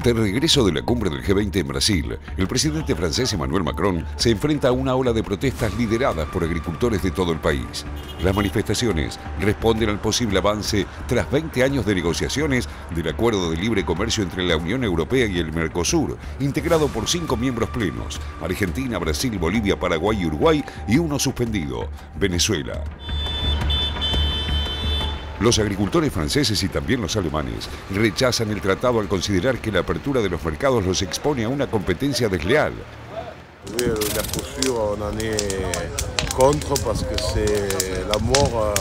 De regreso de la cumbre del G20 en Brasil, el presidente francés Emmanuel Macron se enfrenta a una ola de protestas lideradas por agricultores de todo el país. Las manifestaciones responden al posible avance tras 20 años de negociaciones del Acuerdo de Libre Comercio entre la Unión Europea y el Mercosur, integrado por 5 miembros plenos: Argentina, Brasil, Bolivia, Paraguay y Uruguay, y uno suspendido, Venezuela. Los agricultores franceses y también los alemanes rechazan el tratado al considerar que la apertura de los mercados los expone a una competencia desleal. Le Mercosur, on en est contre parce que c'est la mort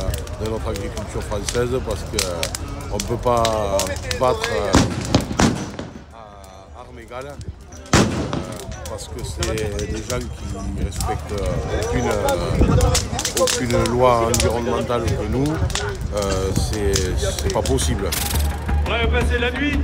de notre agriculture française, parce qu'on ne peut pas battre à armes égales, parce que c'est des gens qui ne respectent aucune loi environnementale que nous. C'est pas posible. On va passer la nuit.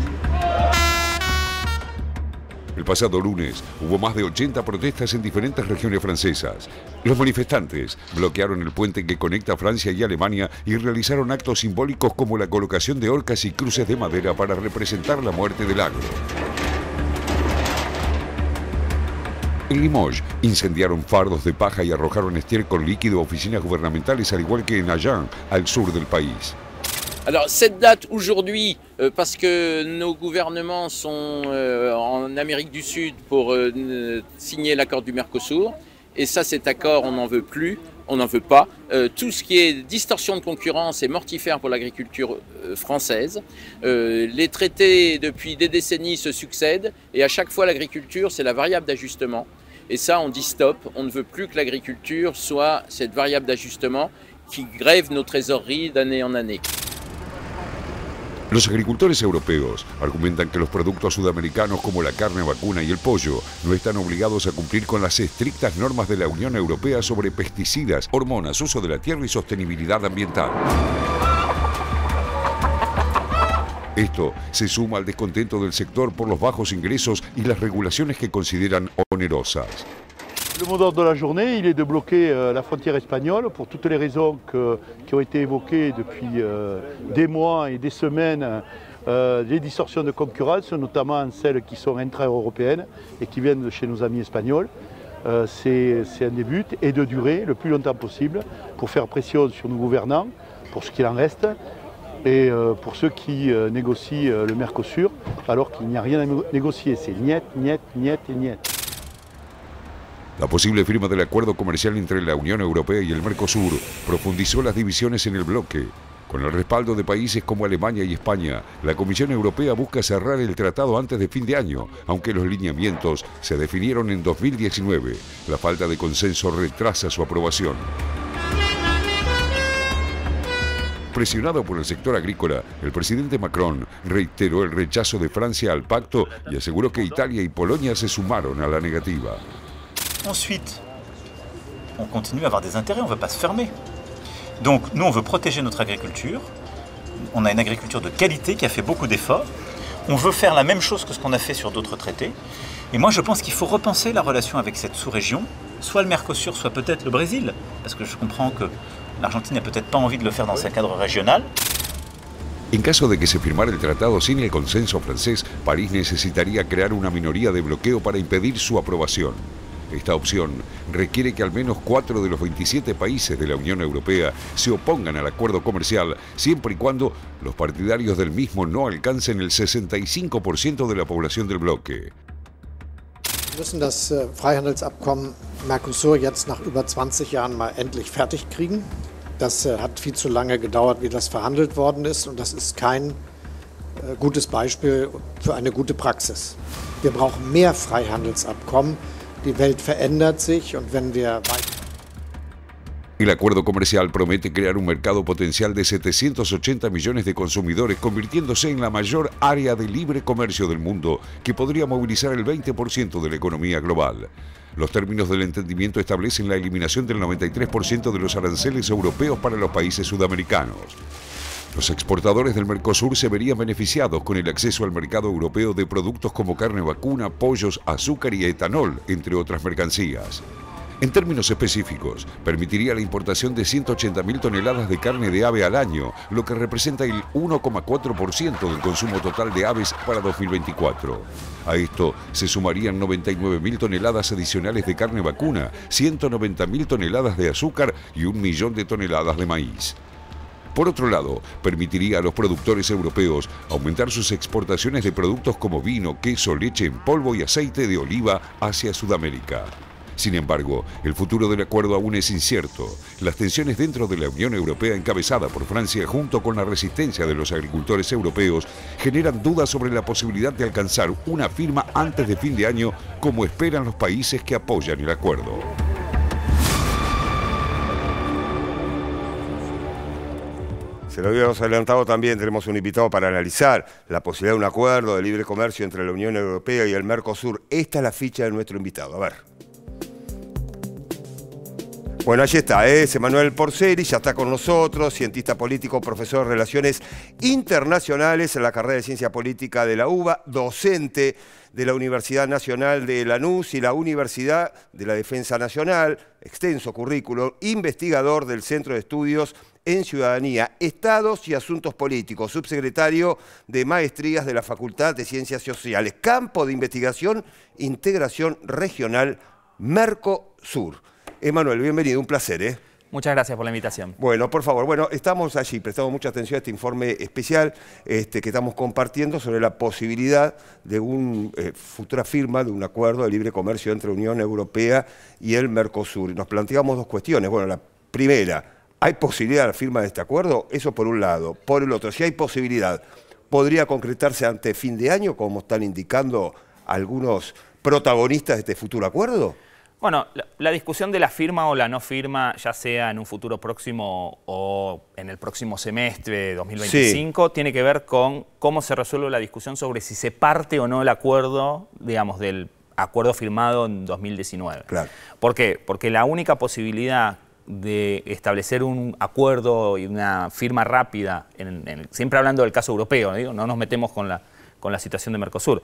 El pasado lunes hubo más de 80 protestas en diferentes regiones francesas. Los manifestantes bloquearon el puente que conecta Francia y Alemania y realizaron actos simbólicos como la colocación de horcas y cruces de madera para representar la muerte del agro. En Limoges incendiaron fardos de paja y arrojaron estiércol líquido a oficinas gubernamentales, al igual que en Agen, al sur del país. Alors cette date aujourd'hui, parce que nos gouvernements sont en Amérique du Sud pour signer l'accord du Mercosur, et ça, cet accord, on n'en veut plus, on n'en veut pas. Tout ce qui est distorsion de concurrence est mortifère pour l'agriculture française. Les traités depuis des décennies se succèdent, et à chaque fois l'agriculture, c'est la variable d'ajustement. Et ça, on dit stop, on ne veut plus que l'agriculture soit cette variable d'ajustement qui grève nos trésoreries d'année en année. Los agricultores europeos argumentan que los productos sudamericanos como la carne vacuna y el pollo no están obligados a cumplir con las estrictas normas de la Unión Europea sobre pesticidas, hormonas, uso de la tierra y sostenibilidad ambiental. Esto se suma al descontento del sector por los bajos ingresos y las regulaciones que consideran onerosas. Le mot d'ordre de la journée, il est de bloquer la frontière espagnole pour toutes les raisons qui ont été évoquées depuis des mois et des semaines, les distorsions de concurrence, notamment celles qui sont intra-européennes et qui viennent de chez nos amis espagnols. C'est un des buts, et de durer le plus longtemps possible pour faire pression sur nos gouvernants, pour ce qu'il en reste, et pour ceux qui négocient le Mercosur, alors qu'il n'y a rien à négocier. C'est niet, niet, niet et niet. La posible firma del acuerdo comercial entre la Unión Europea y el Mercosur profundizó las divisiones en el bloque. Con el respaldo de países como Alemania y España, la Comisión Europea busca cerrar el tratado antes de fin de año, aunque los lineamientos se definieron en 2019. La falta de consenso retrasa su aprobación. Presionado por el sector agrícola, el presidente Macron reiteró el rechazo de Francia al pacto y aseguró que Italia y Polonia se sumaron a la negativa. Ensuite, on continue à avoir des intérêts, on ne veut pas se fermer. Donc nous, on veut protéger notre agriculture. On a une agriculture de qualité qui a fait beaucoup d'efforts. On veut faire la même chose que ce qu'on a fait sur d'autres traités. Et moi, je pense qu'il faut repenser la relation avec cette sous-région, soit le Mercosur, soit peut-être le Brésil, parce que je comprends que l'Argentine n'a peut-être pas envie de le faire dans un cadre régional. En caso de que se firmara el tratado sin el consenso francés, París necesitaría crear una minoría de bloqueo para impedir su aprobación. Esta opción requiere que al menos 4 de los 27 países de la Unión Europea se opongan al acuerdo comercial, siempre y cuando los partidarios del mismo no alcancen el 65% de la población del bloque. Wir müssen das Freihandelsabkommen Mercosur jetzt nach über 20 Jahren mal endlich fertig kriegen. Das hat viel zu lange gedauert, wie das verhandelt worden ist, und das ist kein gutes Beispiel für eine gute Praxis. Wir brauchen mehr Freihandelsabkommen. Die Welt verändert sich, und wenn wir El acuerdo comercial promete crear un mercado potencial de 780 millones de consumidores, convirtiéndose en la mayor área de libre comercio del mundo, que podría movilizar el 20% de la economía global. Los términos del entendimiento establecen la eliminación del 93% de los aranceles europeos para los países sudamericanos. Los exportadores del Mercosur se verían beneficiados con el acceso al mercado europeo de productos como carne vacuna, pollos, azúcar y etanol, entre otras mercancías. En términos específicos, permitiría la importación de 180.000 toneladas de carne de ave al año, lo que representa el 1,4% del consumo total de aves para 2024. A esto se sumarían 99.000 toneladas adicionales de carne vacuna, 190.000 toneladas de azúcar y 1 millón de toneladas de maíz. Por otro lado, permitiría a los productores europeos aumentar sus exportaciones de productos como vino, queso, leche en polvo y aceite de oliva hacia Sudamérica. Sin embargo, el futuro del acuerdo aún es incierto. Las tensiones dentro de la Unión Europea encabezada por Francia junto con la resistencia de los agricultores europeos generan dudas sobre la posibilidad de alcanzar una firma antes de fin de año como esperan los países que apoyan el acuerdo. Se lo habíamos adelantado también, tenemos un invitado para analizar la posibilidad de un acuerdo de libre comercio entre la Unión Europea y el Mercosur. Esta es la ficha de nuestro invitado, a ver. Bueno, allí está, es Emanuel Porceri, ya está con nosotros, cientista político, profesor de Relaciones Internacionales en la carrera de Ciencia Política de la UBA, docente de la Universidad Nacional de Lanús y la Universidad de la Defensa Nacional, extenso currículum, investigador del Centro de Estudios en Ciudadanía, Estados y Asuntos Políticos, subsecretario de Maestrías de la Facultad de Ciencias Sociales, campo de investigación, integración regional, Mercosur. Emanuel, bienvenido, un placer, ¿eh? Muchas gracias por la invitación. Bueno, por favor, bueno, estamos allí, prestamos mucha atención a este informe especial que estamos compartiendo sobre la posibilidad de una futura firma de un acuerdo de libre comercio entre la Unión Europea y el Mercosur. Y nos planteamos dos cuestiones. Bueno, la primera, ¿hay posibilidad de la firma de este acuerdo? Eso por un lado. Por el otro, si hay posibilidad, ¿podría concretarse ante fin de año, como están indicando algunos protagonistas de este futuro acuerdo? Bueno, la discusión de la firma o la no firma, ya sea en un futuro próximo o en el próximo semestre de 2025, sí, tiene que ver con cómo se resuelve la discusión sobre si se parte o no el acuerdo, digamos, del acuerdo firmado en 2019. Claro. ¿Por qué? Porque la única posibilidad de establecer un acuerdo y una firma rápida, siempre hablando del caso europeo, ¿no? No nos metemos con la situación de Mercosur.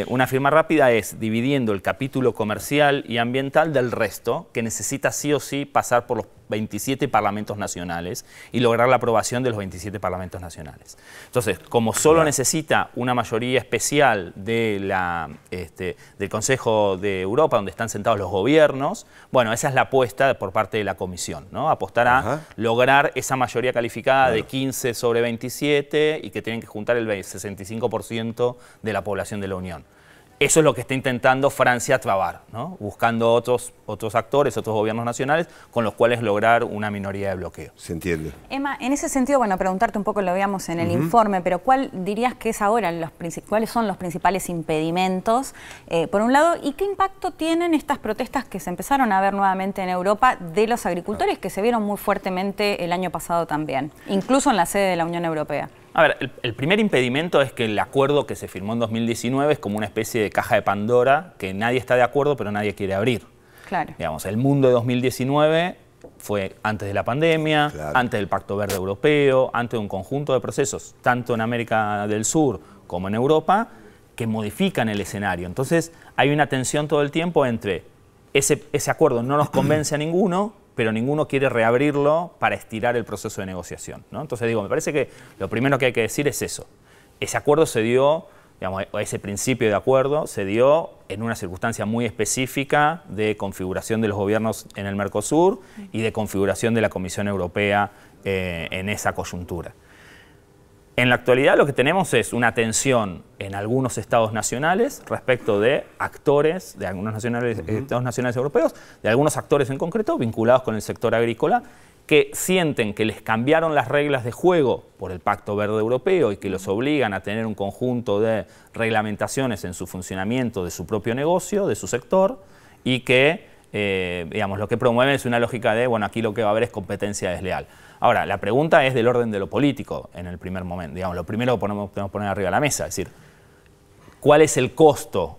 Una firma rápida es dividiendo el capítulo comercial y ambiental del resto, que necesita sí o sí pasar por los 27 parlamentos nacionales y lograr la aprobación de los 27 parlamentos nacionales. Entonces, como solo necesita una mayoría especial de del Consejo de Europa, donde están sentados los gobiernos, bueno, esa es la apuesta por parte de la Comisión, ¿no? Apostar a lograr esa mayoría calificada de 15 sobre 27 y que tienen que juntar el 65% de la población de la Unión. Eso es lo que está intentando Francia trabar, ¿no? Buscando otros actores, otros gobiernos nacionales, con los cuales lograr una minoría de bloqueo. Se entiende. Emma, en ese sentido, bueno, preguntarte un poco, lo veíamos en el informe, pero ¿cuál dirías que es ahora, cuáles son los principales impedimentos, por un lado, y qué impacto tienen estas protestas que se empezaron a ver nuevamente en Europa de los agricultores, que se vieron muy fuertemente el año pasado también, incluso en la sede de la Unión Europea? A ver, el primer impedimento es que el acuerdo que se firmó en 2019 es como una especie de caja de Pandora que nadie está de acuerdo, pero nadie quiere abrir. Claro. Digamos, el mundo de 2019 fue antes de la pandemia, antes del Pacto Verde Europeo, antes de un conjunto de procesos, tanto en América del Sur como en Europa, que modifican el escenario. Entonces, hay una tensión todo el tiempo entre ese acuerdo no nos convence a ninguno, pero ninguno quiere reabrirlo para estirar el proceso de negociación, ¿no? Entonces digo, me parece que lo primero que hay que decir es eso. Ese acuerdo se dio, digamos, ese principio de acuerdo se dio en una circunstancia muy específica de configuración de los gobiernos en el Mercosur y de configuración de la Comisión Europea en esa coyuntura. En la actualidad lo que tenemos es una tensión en algunos estados nacionales respecto de actores, de algunos estados nacionales europeos, de algunos actores en concreto vinculados con el sector agrícola, que sienten que les cambiaron las reglas de juego por el Pacto Verde Europeo y que los obligan a tener un conjunto de reglamentaciones en su funcionamiento de su propio negocio, de su sector, y que, digamos, lo que promueven es una lógica de, bueno, aquí lo que va a haber es competencia desleal. Ahora, la pregunta es del orden de lo político en el primer momento. Digamos, lo primero que tenemos que poner arriba de la mesa, es decir, ¿cuál es el costo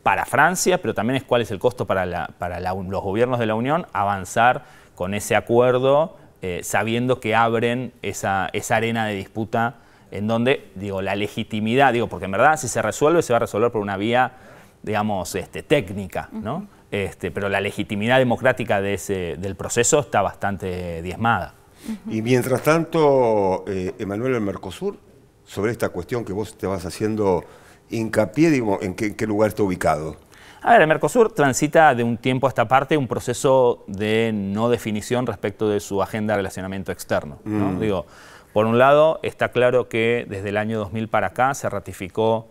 para Francia, pero también es cuál es el costo para los gobiernos de la Unión avanzar con ese acuerdo, sabiendo que abren esa arena de disputa en donde, digo, la legitimidad, digo, porque en verdad si se resuelve, se va a resolver por una vía, digamos, técnica, ¿no? pero la legitimidad democrática del proceso está bastante diezmada. Y mientras tanto, Emanuel, el Mercosur, sobre esta cuestión que vos te vas haciendo hincapié, digo, ¿en qué lugar está ubicado? A ver, el Mercosur transita de un tiempo a esta parte un proceso de no definición respecto de su agenda de relacionamiento externo, ¿no? Digo, por un lado, está claro que desde el año 2000 para acá se ratificó,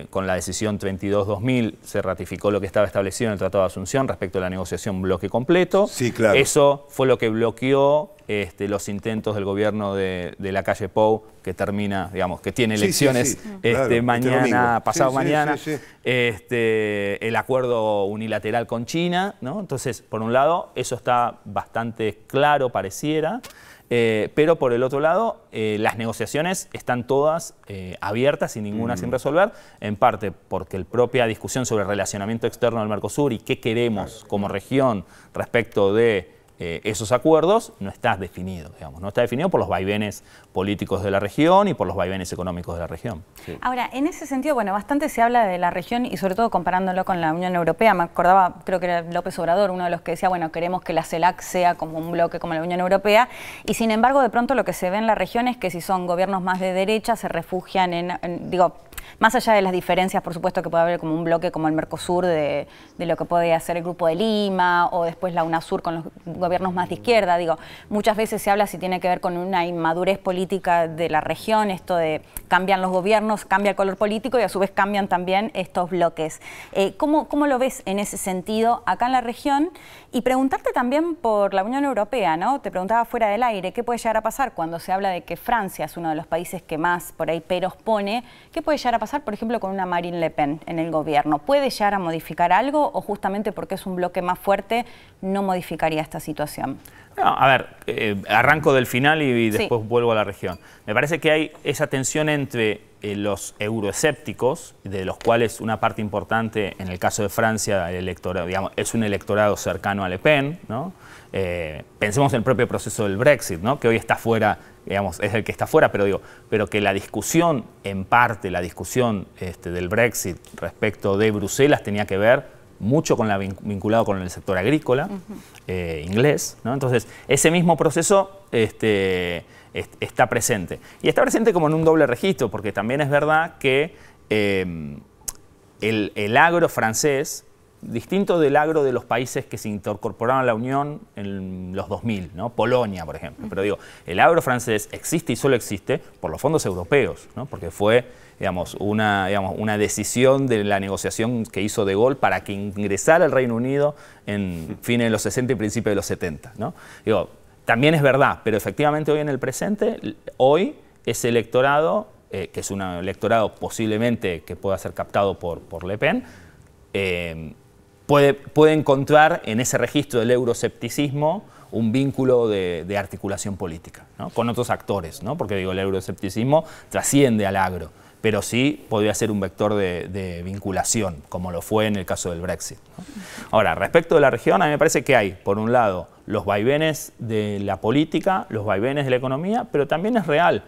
con la decisión 32-2000, se ratificó lo que estaba establecido en el Tratado de Asunción respecto a la negociación bloque completo. Sí, claro. Eso fue lo que bloqueó los intentos del gobierno de Lacalle Pou, que termina, digamos, que tiene elecciones claro, mañana, pasado mañana, sí. El acuerdo unilateral con China, ¿no? Entonces, por un lado, eso está bastante claro, pareciera. Pero por el otro lado, las negociaciones están todas abiertas y ninguna sin resolver, en parte porque la propia discusión sobre el relacionamiento externo del Mercosur y qué queremos como región respecto de esos acuerdos no está definido, digamos, no está definido por los vaivenes políticos de la región y por los vaivenes económicos de la región. Sí. Ahora, en ese sentido, bueno, bastante se habla de la región y sobre todo comparándolo con la Unión Europea. Me acordaba, creo que era López Obrador, uno de los que decía, bueno, queremos que la CELAC sea como un bloque como la Unión Europea, y sin embargo, de pronto lo que se ve en la región es que si son gobiernos más de derecha, se refugian digo, más allá de las diferencias, por supuesto que puede haber como un bloque como el Mercosur de lo que puede hacer el Grupo de Lima o después la UNASUR con los gobiernos más de izquierda. Digo, muchas veces se habla si tiene que ver con una inmadurez política de la región, esto de cambian los gobiernos, cambia el color político y a su vez cambian también estos bloques. ¿Cómo lo ves en ese sentido acá en la región? Y preguntarte también por la Unión Europea, ¿no? Te preguntaba fuera del aire, ¿qué puede llegar a pasar cuando se habla de que Francia es uno de los países que más por ahí peros pone? ¿Qué puede llegar a pasar, por ejemplo, con una Marine Le Pen en el gobierno? ¿Puede llegar a modificar algo o justamente porque es un bloque más fuerte no modificaría esta situación? No, a ver, arranco del final y después vuelvo a la región. Me parece que hay esa tensión entre los euroescépticos, de los cuales una parte importante, en el caso de Francia, el electorado, digamos, es un electorado cercano a Le Pen, ¿no? Pensemos en el propio proceso del Brexit, ¿no? Que hoy está fuera, digamos, es el que está fuera, pero que la discusión, en parte, la discusión del Brexit respecto de Bruselas tenía que ver mucho con vinculado con el sector agrícola inglés, ¿no? Entonces, ese mismo proceso está presente. Y está presente como en un doble registro, porque también es verdad que el agro francés, distinto del agro de los países que se incorporaron a la Unión en los 2000, ¿no? Polonia, por ejemplo. Pero digo, el agro francés existe y solo existe por los fondos europeos, ¿no? Porque fue una decisión de la negociación que hizo De Gaulle para que ingresara el Reino Unido en fines de los 60 y principios de los 70, ¿no? Digo, también es verdad, pero efectivamente hoy en el presente, hoy ese electorado, que es un electorado posiblemente que pueda ser captado por Le Pen, puede encontrar en ese registro del euroescepticismo un vínculo de articulación política, ¿no? Con otros actores, ¿no? Porque digo, el euroescepticismo trasciende al agro, pero sí podría ser un vector de vinculación, como lo fue en el caso del Brexit, ¿no? Ahora, respecto de la región, a mí me parece que hay, por un lado, los vaivenes de la política, los vaivenes de la economía, pero también es real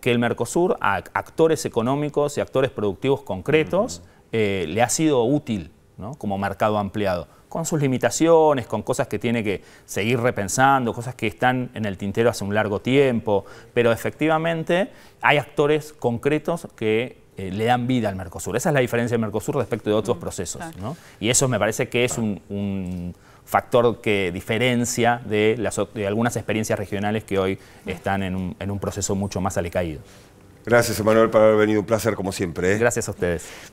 que el Mercosur a actores económicos y actores productivos concretos le ha sido útil, ¿no? Como mercado ampliado, con sus limitaciones, con cosas que tiene que seguir repensando, cosas que están en el tintero hace un largo tiempo, pero efectivamente hay actores concretos que le dan vida al Mercosur. Esa es la diferencia del Mercosur respecto de otros procesos, ¿no? Y eso me parece que es un factor que diferencia de algunas experiencias regionales que hoy están en un proceso mucho más alicaído. Gracias, Emanuel, por haber venido. Un placer, como siempre, ¿eh? Gracias a ustedes.